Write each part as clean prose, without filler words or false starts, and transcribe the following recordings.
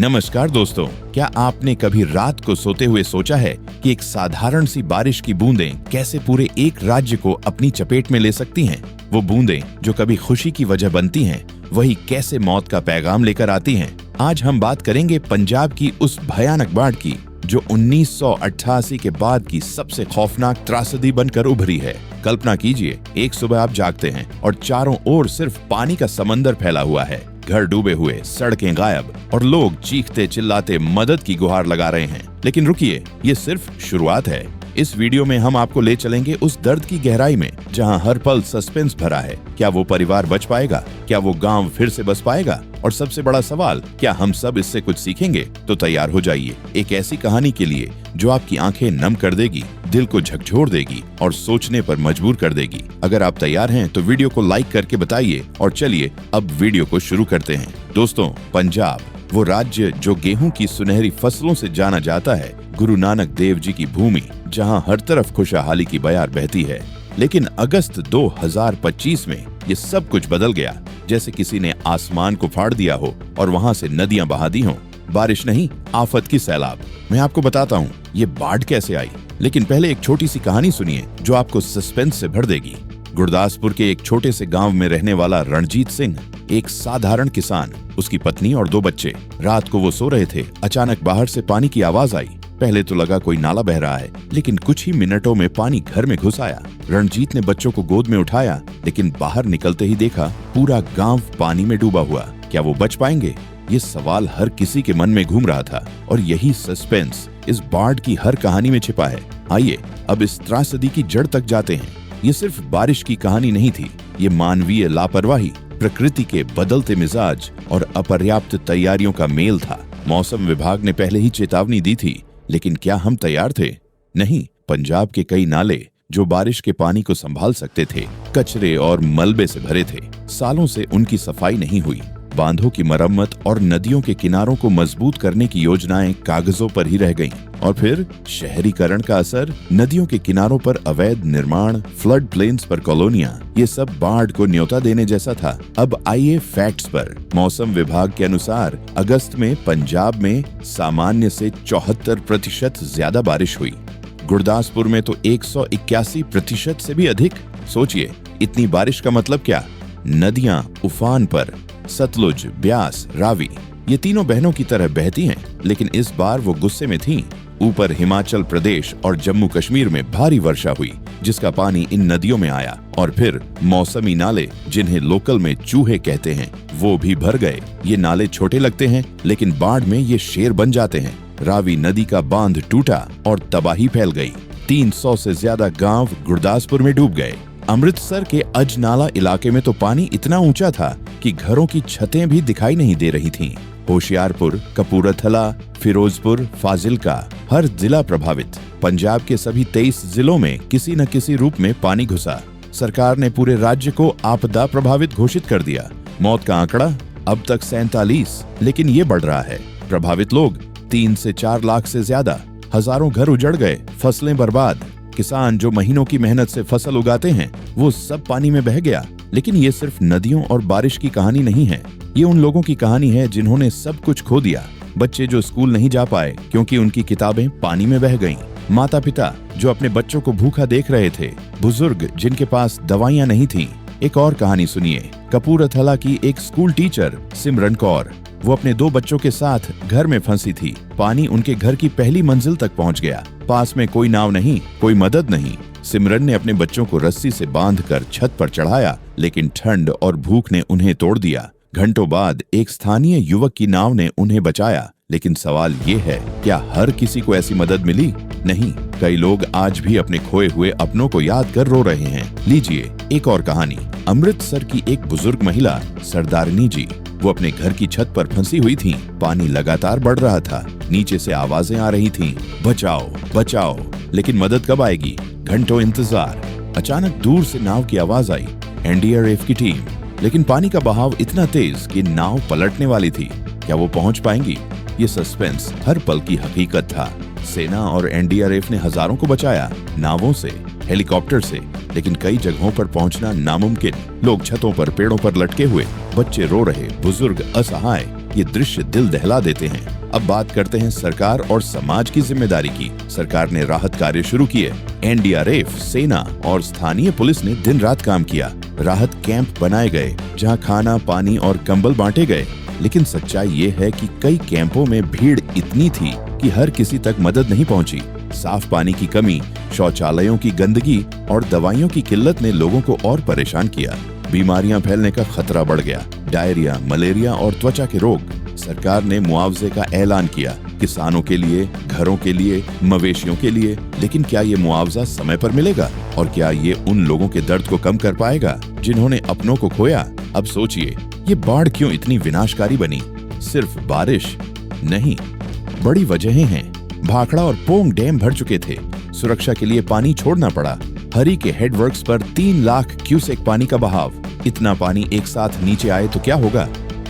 नमस्कार दोस्तों, क्या आपने कभी रात को सोते हुए सोचा है कि एक साधारण सी बारिश की बूंदें कैसे पूरे एक राज्य को अपनी चपेट में ले सकती हैं? वो बूंदें जो कभी खुशी की वजह बनती हैं, वही कैसे मौत का पैगाम लेकर आती हैं। आज हम बात करेंगे पंजाब की उस भयानक बाढ़ की जो 1988 के बाद की सबसे खौफनाक त्रासदी बनकर उभरी है। कल्पना कीजिए, एक सुबह आप जागते हैं और चारों ओर सिर्फ पानी का समंदर फैला हुआ है। घर डूबे हुए, सड़कें गायब और लोग चीखते चिल्लाते मदद की गुहार लगा रहे हैं। लेकिन रुकिए, ये सिर्फ शुरुआत है। इस वीडियो में हम आपको ले चलेंगे उस दर्द की गहराई में जहां हर पल सस्पेंस भरा है। क्या वो परिवार बच पाएगा? क्या वो गांव फिर से बस पाएगा? और सबसे बड़ा सवाल, क्या हम सब इससे कुछ सीखेंगे? तो तैयार हो जाइए एक ऐसी कहानी के लिए जो आपकी आंखें नम कर देगी, दिल को झकझोर देगी और सोचने पर मजबूर कर देगी। अगर आप तैयार हैं तो वीडियो को लाइक करके बताइए और चलिए अब वीडियो को शुरू करते हैं। दोस्तों, पंजाब, वो राज्य जो गेहूं की सुनहरी फसलों से जाना जाता है, गुरु नानक देव जी की भूमि, जहां हर तरफ खुशहाली की बयार बहती है। लेकिन अगस्त 2025 में ये सब कुछ बदल गया, जैसे किसी ने आसमान को फाड़ दिया हो और वहां से नदियां बहा दी हों। बारिश नहीं, आफत की सैलाब। मैं आपको बताता हूँ ये बाढ़ कैसे आई, लेकिन पहले एक छोटी सी कहानी सुनिए जो आपको सस्पेंस से भर देगी। गुरदासपुर के एक छोटे से गांव में रहने वाला रणजीत सिंह, एक साधारण किसान, उसकी पत्नी और 2 बच्चे। रात को वो सो रहे थे। अचानक बाहर से पानी की आवाज आई। पहले तो लगा कोई नाला बह रहा है, लेकिन कुछ ही मिनटों में पानी घर में घुस आया। रणजीत ने बच्चों को गोद में उठाया, लेकिन बाहर निकलते ही देखा पूरा गांव पानी में डूबा हुआ। क्या वो बच पाएंगे? ये सवाल हर किसी के मन में घूम रहा था और यही सस्पेंस इस बाढ़ की हर कहानी में छिपा है। आइए अब इस त्रासदी की जड़ तक जाते हैं। ये सिर्फ बारिश की कहानी नहीं थी, ये मानवीय लापरवाही, प्रकृति के बदलते मिजाज और अपर्याप्त तैयारियों का मेल था। मौसम विभाग ने पहले ही चेतावनी दी थी, लेकिन क्या हम तैयार थे? नहीं। पंजाब के कई नाले जो बारिश के पानी को संभाल सकते थे, कचरे और मलबे से भरे थे। सालों से उनकी सफाई नहीं हुई। बांधों की मरम्मत और नदियों के किनारों को मजबूत करने की योजनाएं कागजों पर ही रह गईं। और फिर शहरीकरण का असर, नदियों के किनारों पर अवैध निर्माण, फ्लड प्लेन्स पर कॉलोनियां, ये सब बाढ़ को न्योता देने जैसा था। अब आइए फैक्ट्स पर। मौसम विभाग के अनुसार अगस्त में पंजाब में सामान्य से 74% ज्यादा बारिश हुई। गुरदासपुर में तो 181% से भी अधिक। सोचिए, इतनी बारिश का मतलब क्या? नदियां उफान पर। सतलुज, ब्यास, रावी, ये तीनों बहनों की तरह बहती हैं, लेकिन इस बार वो गुस्से में थीं। ऊपर हिमाचल प्रदेश और जम्मू कश्मीर में भारी वर्षा हुई, जिसका पानी इन नदियों में आया। और फिर मौसमी नाले, जिन्हें लोकल में चूहे कहते हैं, वो भी भर गए। ये नाले छोटे लगते हैं, लेकिन बाढ़ में ये शेर बन जाते हैं। रावी नदी का बांध टूटा और तबाही फैल गई। 300 से ज्यादा गांव गुरदासपुर में डूब गए। अमृतसर के अजनाला इलाके में तो पानी इतना ऊंचा था कि घरों की छतें भी दिखाई नहीं दे रही थीं। होशियारपुर, कपूरथला, फिरोजपुर, फाजिल्का, हर जिला प्रभावित। पंजाब के सभी 23 जिलों में किसी न किसी रूप में पानी घुसा। सरकार ने पूरे राज्य को आपदा प्रभावित घोषित कर दिया। मौत का आंकड़ा अब तक 47, लेकिन ये बढ़ रहा है। प्रभावित लोग 3 से 4 लाख से ज्यादा। हजारों घर उजड़ गए, फसलें बर्बाद। किसान जो महीनों की मेहनत से फसल उगाते हैं, वो सब पानी में बह गया। लेकिन ये सिर्फ नदियों और बारिश की कहानी नहीं है, ये उन लोगों की कहानी है जिन्होंने सब कुछ खो दिया। बच्चे जो स्कूल नहीं जा पाए क्योंकि उनकी किताबें पानी में बह गईं। माता पिता जो अपने बच्चों को भूखा देख रहे थे। बुजुर्ग जिनके पास दवाइयां नहीं थीं। एक और कहानी सुनिए, कपूरथला की एक स्कूल टीचर सिमरन कौर। वो अपने 2 बच्चों के साथ घर में फंसी थी। पानी उनके घर की पहली मंजिल तक पहुंच गया। पास में कोई नाव नहीं, कोई मदद नहीं। सिमरन ने अपने बच्चों को रस्सी से बांधकर छत पर चढ़ाया, लेकिन ठंड और भूख ने उन्हें तोड़ दिया। घंटों बाद एक स्थानीय युवक की नाव ने उन्हें बचाया। लेकिन सवाल ये है, क्या हर किसी को ऐसी मदद मिली? नहीं। कई लोग आज भी अपने खोए हुए अपनों को याद कर रो रहे हैं। लीजिए एक और कहानी। अमृतसर की एक बुजुर्ग महिला सरदारनी जी, वो अपने घर की छत पर फंसी हुई थीं। पानी लगातार बढ़ रहा था। नीचे से आवाजें आ रही थीं, बचाओ बचाओ। लेकिन मदद कब आएगी? घंटों इंतजार। अचानक दूर से नाव की आवाज आई, एनडीआरएफ की टीम। लेकिन पानी का बहाव इतना तेज कि नाव पलटने वाली थी। क्या वो पहुंच पाएंगी? ये सस्पेंस हर पल की हकीकत था। सेना और एनडीआरएफ ने हजारों को बचाया, नावों से, हेलीकॉप्टर से, लेकिन कई जगहों पर पहुंचना नामुमकिन। लोग छतों पर, पेड़ों पर लटके हुए, बच्चे रो रहे, बुजुर्ग असहाय। ये दृश्य दिल दहला देते हैं। अब बात करते हैं सरकार और समाज की जिम्मेदारी की। सरकार ने राहत कार्य शुरू किए। एनडीआरएफ, सेना और स्थानीय पुलिस ने दिन रात काम किया। राहत कैंप बनाए गए जहां खाना, पानी और कंबल बांटे गए। लेकिन सच्चाई ये है कि कई कैंपों में भीड़ इतनी थी कि हर किसी तक मदद नहीं पहुंची। साफ पानी की कमी, शौचालयों की गंदगी और दवाइयों की किल्लत ने लोगों को और परेशान किया। बीमारियां फैलने का खतरा बढ़ गया। डायरिया, मलेरिया और त्वचा के रोग। सरकार ने मुआवजे का ऐलान किया, किसानों के लिए, घरों के लिए, मवेशियों के लिए। लेकिन क्या ये मुआवजा समय पर मिलेगा? और क्या ये उन लोगों के दर्द को कम कर पाएगा जिन्होंने अपनों को खोया? अब सोचिए, ये बाढ़ क्यों इतनी विनाशकारी बनी? सिर्फ बारिश नहीं, बड़ी वजहें हैं। भाखड़ा और पोंग डैम भर चुके थे, सुरक्षा के लिए पानी छोड़ना पड़ा। हरी के हेडवर्क्स पर 3 लाख क्यूसेक पानी का बहाव। इतना पानी एक साथ नीचे आए तो क्या होगा?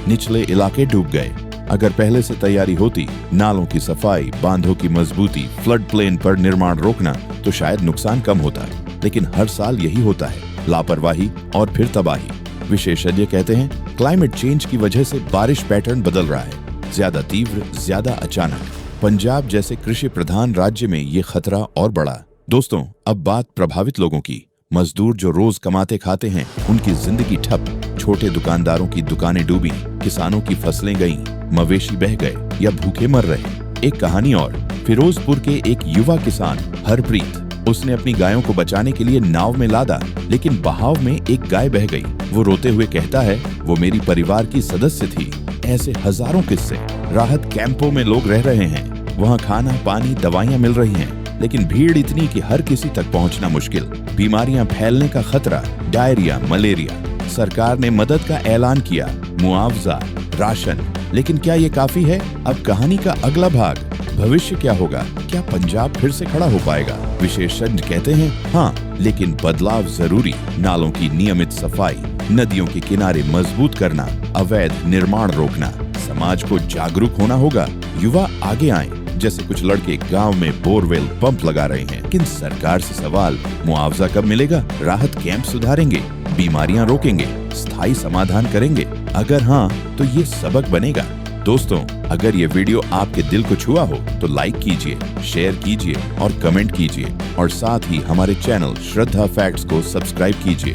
निचले इलाके डूब गए। अगर पहले से तैयारी होती, नालों की सफाई, बांधों की मजबूती, फ्लड प्लेन पर निर्माण रोकना, तो शायद नुकसान कम होता। लेकिन हर साल यही होता है, लापरवाही और फिर तबाही। विशेषज्ञ कहते हैं क्लाइमेट चेंज की वजह से बारिश पैटर्न बदल रहा है, ज्यादा तीव्र, ज्यादा अचानक। पंजाब जैसे कृषि प्रधान राज्य में ये खतरा और बढ़ा। दोस्तों, अब बात प्रभावित लोगों की। मजदूर जो रोज कमाते खाते हैं, उनकी जिंदगी ठप। छोटे दुकानदारों की दुकानें डूबी, किसानों की फसलें गईं, मवेशी बह गए या भूखे मर रहे। एक कहानी और, फिरोजपुर के एक युवा किसान हरप्रीत, उसने अपनी गायों को बचाने के लिए नाव में लादा, लेकिन बहाव में एक गाय बह गई। वो रोते हुए कहता है, वो मेरी परिवार की सदस्य थी। ऐसे हजारों किस्से। राहत कैंपों में लोग रह रहे हैं, वहाँ खाना, पानी, दवाइयाँ मिल रही हैं, लेकिन भीड़ इतनी कि हर किसी तक पहुँचना मुश्किल। बीमारियां फैलने का खतरा, डायरिया, मलेरिया। सरकार ने मदद का ऐलान किया, मुआवजा, राशन। लेकिन क्या ये काफी है? अब कहानी का अगला भाग, भविष्य क्या होगा? क्या पंजाब फिर से खड़ा हो पाएगा? विशेषज्ञ कहते हैं हाँ, लेकिन बदलाव जरूरी। नालों की नियमित सफाई, नदियों के किनारे मजबूत करना, अवैध निर्माण रोकना। समाज को जागरूक होना होगा। युवा आगे आए, जैसे कुछ लड़के गांव में बोरवेल पंप लगा रहे हैं। लेकिन सरकार से सवाल, मुआवजा कब मिलेगा? राहत कैंप सुधारेंगे, बीमारियां रोकेंगे, स्थायी समाधान करेंगे? अगर हाँ, तो ये सबक बनेगा। दोस्तों, अगर ये वीडियो आपके दिल को छुआ हो तो लाइक कीजिए, शेयर कीजिए और कमेंट कीजिए। और साथ ही हमारे चैनल श्रद्धा फैक्ट्स को सब्सक्राइब कीजिए।